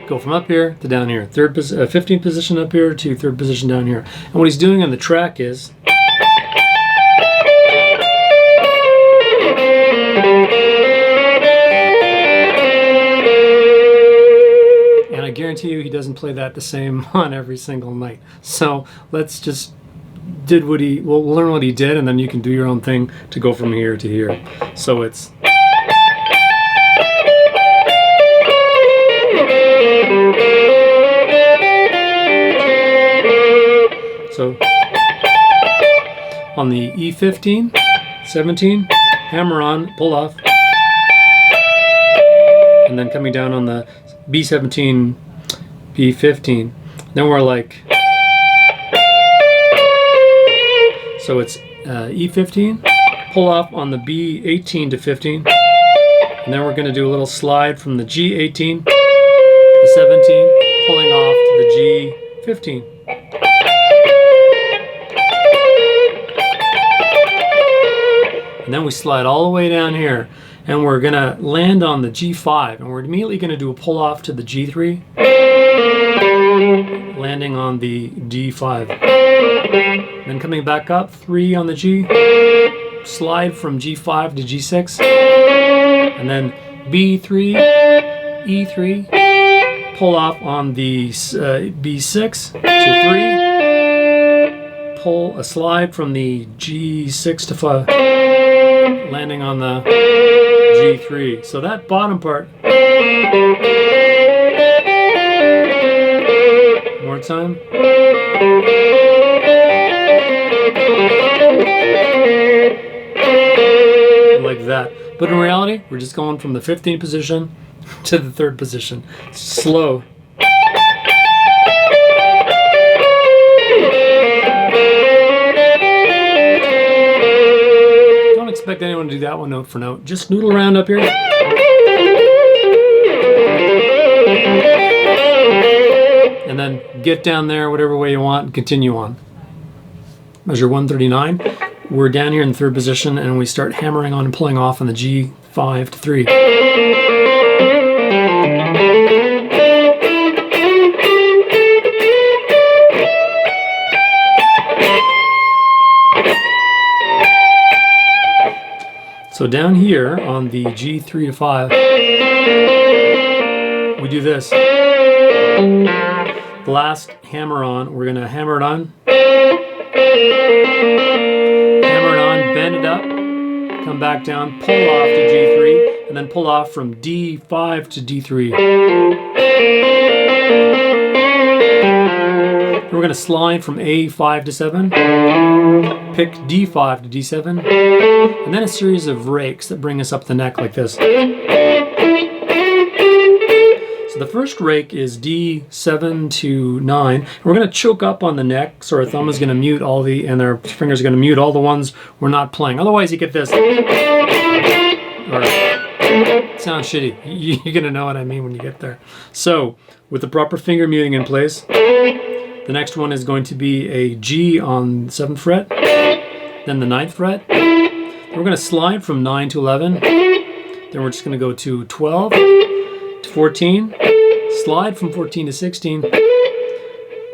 Go from up here to down here. 15th position up here to 3rd position down here. And what he's doing on the track is I guarantee you he doesn't play that the same on every single night. So let's just we'll learn what he did, and then you can do your own thing to go from here to here. So it's so on the E15, 17, hammer on, pull off, and then coming down on the B17, B15. Then we're like, so it's E15, pull off on the B18 to 15, and then we're going to do a little slide from the G18, the 17, pulling off to the G15. And then we slide all the way down here. And we're going to land on the G5, and we're immediately going to do a pull off to the G3, landing on the D5. Then coming back up, 3 on the G, slide from G5 to G6, and then B3, E3, pull off on the B6 to 3, pull a slide from the G6 to 5, landing on the G3. So that bottom part. More time. Like that. But in reality, we're just going from the 15th position to the 3rd position. Slow. Expect anyone to do that one note for note. Just noodle around up here. And then get down there whatever way you want and continue on. Measure 139. We're down here in the 3rd position and we start hammering on and pulling off on the G5 to 3. So down here on the G3 to 5, we do this. The last hammer on, we're going to hammer it on, bend it up, come back down, pull off to G3, and then pull off from D5 to D3. We're going to slide from A5 to 7, pick D5 to D7, and then a series of rakes that bring us up the neck like this. So the first rake is D7 to 9. We're going to choke up on the neck, so our thumb is going to mute all the, and our fingers are going to mute all the ones we're not playing. Otherwise you get this. Or, it sounds shitty. You're going to know what I mean when you get there. So with the proper finger muting in place, the next one is going to be a G on the 7th fret. then the 9th fret. Then we're going to slide from 9 to 11. Then we're just going to go to 12 to 14, slide from 14 to 16,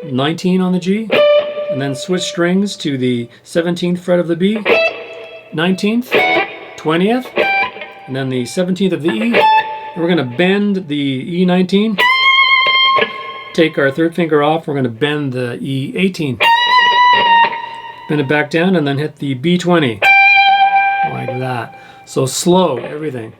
19 on the G, and then switch strings to the 17th fret of the B, 19th, 20th, and then the 17th of the E. And we're going to bend the E19, take our 3rd finger off, we're going to bend the E18, bend it back down, and then hit the B20, like that. So slow, everything.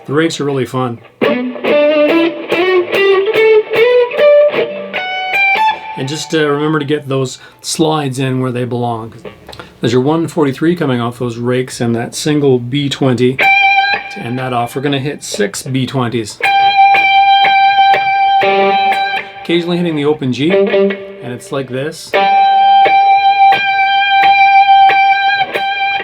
The rakes are really fun. And just remember to get those slides in where they belong. There's your 143 coming off those rakes and that single B20. To end that off, we're going to hit 6 B20s. Occasionally hitting the open G, and it's like this.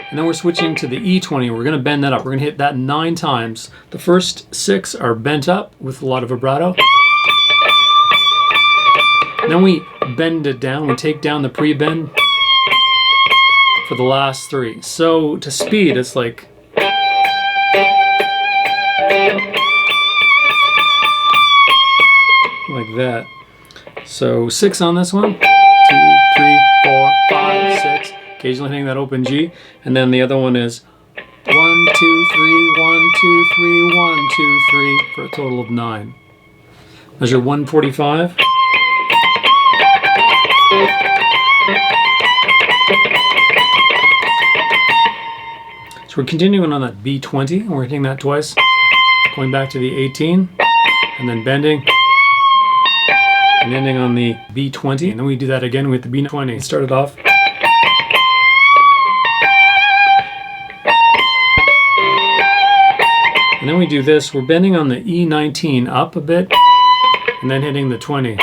And then we're switching to the E20. We're going to bend that up. We're going to hit that 9 times. The first 6 are bent up with a lot of vibrato. And then we bend it down. We take down the pre-bend for the last 3. So to speed, it's like... like that. So 6 on this one. 2, 3, 4, 5, 6. Occasionally hitting that open G, and then the other one is 1, 2, 3, 1, 2, 3, 1, 2, 3 for a total of 9. There's your 145. So we're continuing on that B20, and we're hitting that twice, going back to the 18, and then bending, and ending on the B20, and then we do that again with the B20. Start it off. And then we do this, we're bending on the E19 up a bit, and then hitting the 20.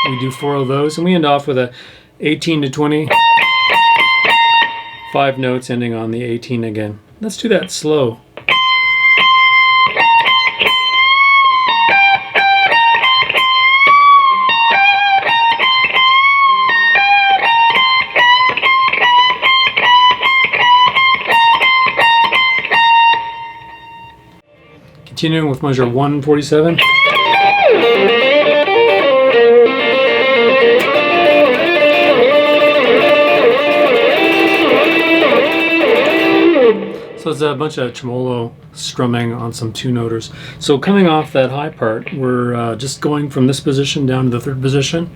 We do 4 of those, and we end off with a 18 to 20, 5 notes ending on the 18 again. Let's do that slow. Continuing with measure 147. So it's a bunch of tremolo strumming on some 2-noters. So coming off that high part, we're just going from this position down to the 3rd position.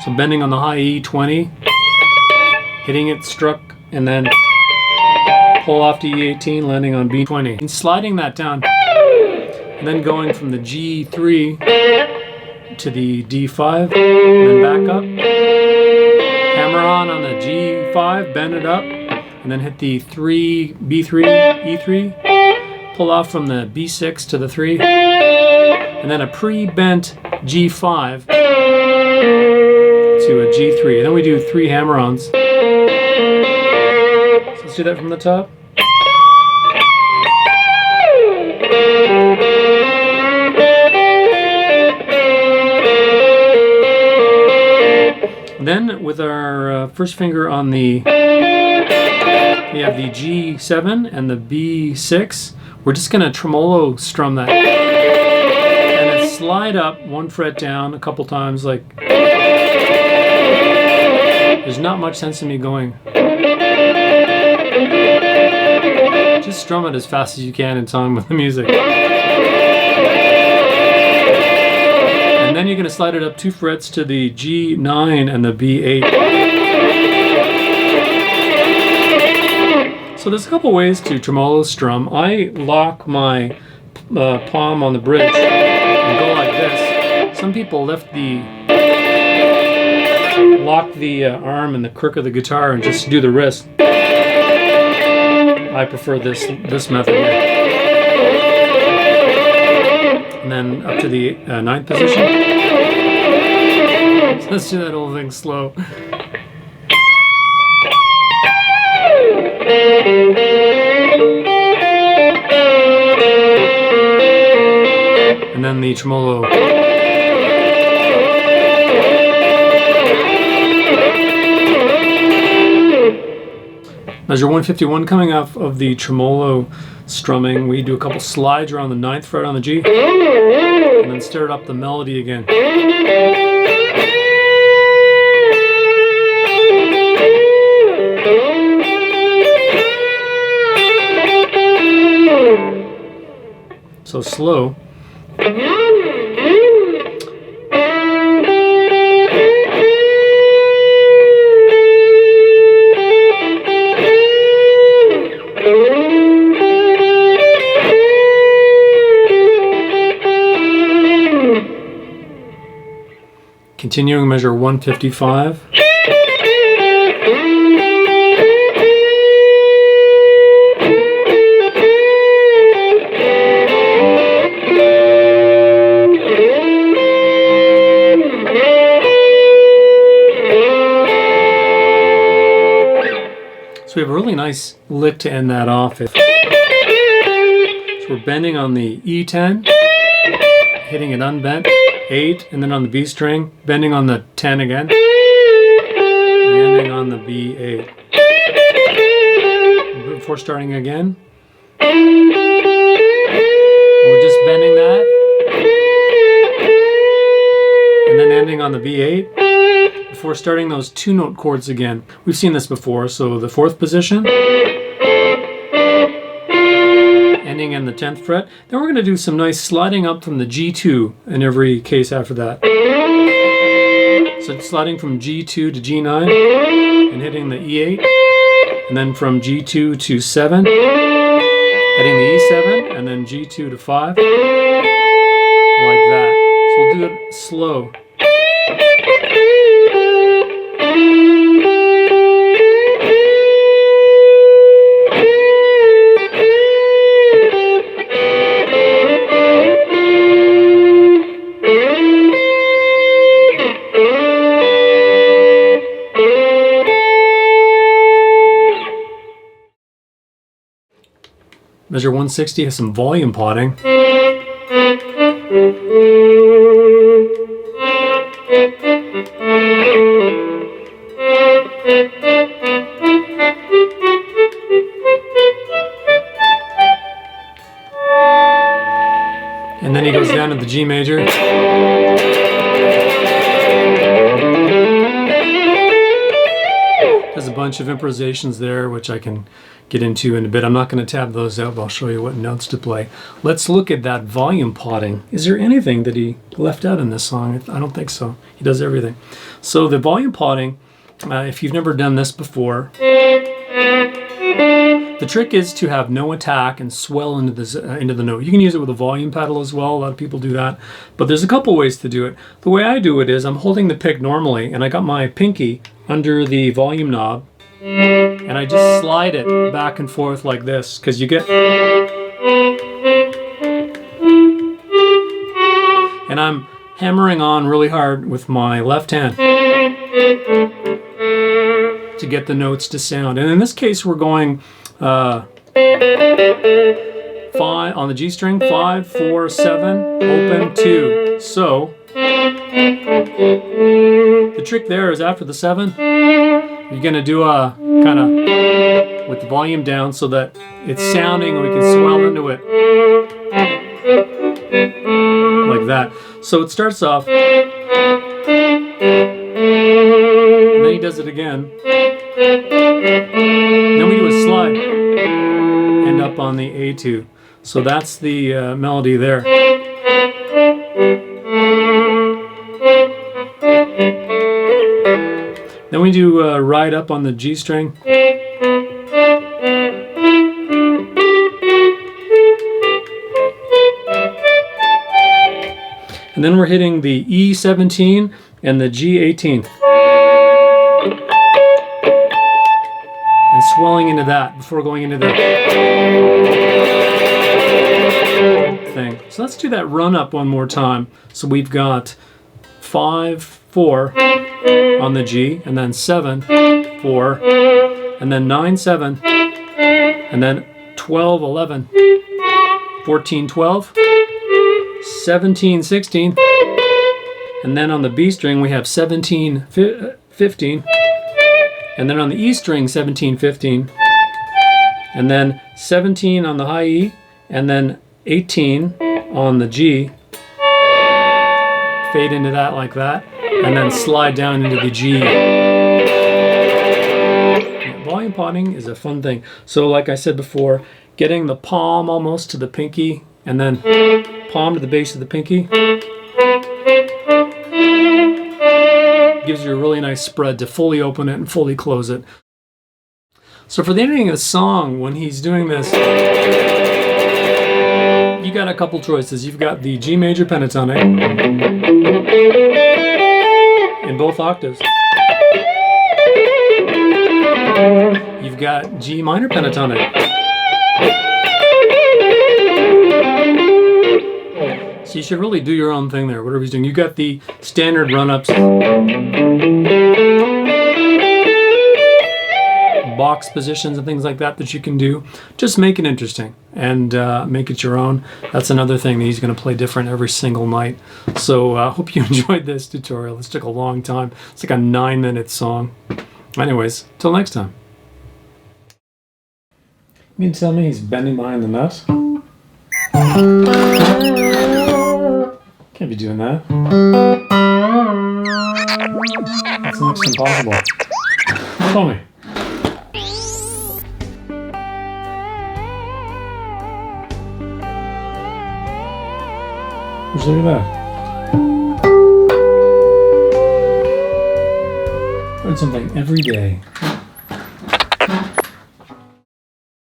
So bending on the high E20, hitting it struck, and then pull off to E18, landing on B20, and sliding that down, and then going from the G3 to the D5, and then back up, hammer on the G5, bend it up, and then hit the B3, E3, pull off from the B6 to the 3, and then a pre-bent G5 to a G3, and then we do 3 hammer-ons. So let's do that from the top. Then with our first finger on the, we have the G7 and the B6. We're just going to tremolo strum that. And then slide up 1 fret down a couple times, like, there's not much sense in me going. Just strum it as fast as you can in time with the music. And then you're going to slide it up 2 frets to the G9 and the B8. So there's a couple ways to tremolo strum. I lock my palm on the bridge and go like this. Some people lock the arm in the crook of the guitar and just do the wrist. I prefer this method here. And then up to the ninth position. So let's do that whole thing slow. And then the tremolo. Measure 151 coming off of the tremolo strumming. We do a couple slides around the 9th fret on the G, and then start up the melody again. So slow. Continuing measure 155. So we have a really nice lick to end that off. So we're bending on the E10, hitting it unbent, 8, and then on the B string, bending on the 10 again, and ending on the B8. Before starting again, we're just bending that, and then ending on the B8. Before starting those 2-note chords again. We've seen this before, so the 4th position, ending in the 10th fret. Then we're going to do some nice sliding up from the G2 in every case after that. So sliding from G2 to G9 and hitting the E8, and then from G2 to 7, hitting the E7, and then G2 to 5, like that. So we'll do it slow. Measure 160 has some volume potting. And then he goes down to the G major. There's a bunch of improvisations there, which I can get into in a bit. I'm not going to tab those out, but I'll show you what notes to play. Let's look at that volume potting. Is there anything that he left out in this song? I don't think so. He does everything. So the volume potting, if you've never done this before, the trick is to have no attack and swell into the note. You can use it with a volume pedal as well. A lot of people do that. But there's a couple ways to do it. The way I do it is I'm holding the pick normally, and I got my pinky under the volume knob, and I just slide it back and forth like this, because you get... And I'm hammering on really hard with my left hand to get the notes to sound. And in this case, we're going 5 on the G string, 5, 4, 7, open, 2. So the trick there is after the 7, you're going to do a kind of with the volume down so that it's sounding and we can swell into it like that. So it starts off, and then he does it again. Then we do a slide, end up on the A2. So that's the melody there. Then we do ride up on the G string. And then we're hitting the E17 and the G18. And swelling into that before going into the thing. So let's do that run up one more time. So we've got 5, 4 on the G, and then 7, 4, and then 9, 7, and then 12, 11, 14, 12, 17, 16, and then on the B string we have 17, 15, and then on the E string 17, 15, and then 17 on the high E, and then 18 on the G. Fade into that like that, and then slide down into the G. Volume potting is a fun thing. So like I said before, getting the palm almost to the pinky, and then palm to the base of the pinky, gives you a really nice spread to fully open it and fully close it. So for the ending of the song, when he's doing this, you got a couple choices. You've got the G major pentatonic in both octaves. You've got G minor pentatonic. So you should really do your own thing there, whatever he's doing. You've got the standard run-ups, box positions and things like that that you can do. Just make it interesting and make it your own. That's another thing that he's going to play different every single night. So I hope you enjoyed this tutorial. This took a long time. It's like a 9-minute song. Anyways, till next time. You mean to tell me he's bending behind the nut? Can't be doing that. That's next to impossible. Tell me. Just look at that. Learn something every day.